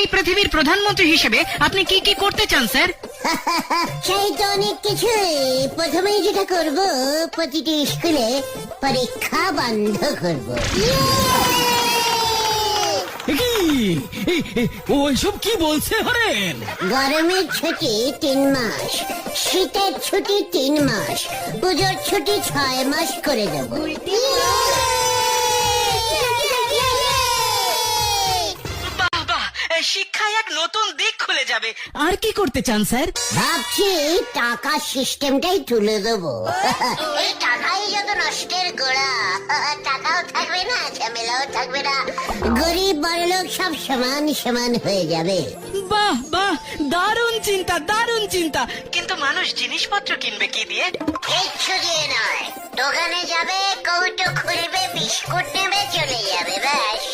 এই পৃথিবীর প্রধানমন্ত্রী হিসেবে আপনি কি কি করতে চান স্যার? সেই তো অনেক কিছুই। প্রথমেই যেটা করব, প্রতিটি স্কুলে পরীক্ষা বন্ধ করব। ওইসব কি বলছে হরেন? গরমের ছুটি 3 মাস, শীতের ছুটি 3 মাস, পুজোর ছুটি 6 মাস করে দেব। বাহ বাহ, শিক্ষায় এক নতুন দিক খুলে যাবে। আর কি করতে চান স্যার? ভাবছি টাকা সিস্টেমটাই তুলে দেবো। এই টাকাই যত নষ্টের গোড়া, টাকাও থাকবে না, ঝামেলাও থাকবে না, গরিব বড়লোক সব সমান সমান হয়ে যাবে। বাহ বাহ, দারুণ চিন্তা, দারুণ চিন্তা। কিন্তু মানুষ জিনিসপত্র কিনবে কি দিয়ে? কিচ্ছু দিয়ে নয়, দোকানে যাবে, কৌটো খুলবে, বিস্কুট নেবে, চলে যাবে, ব্যাস।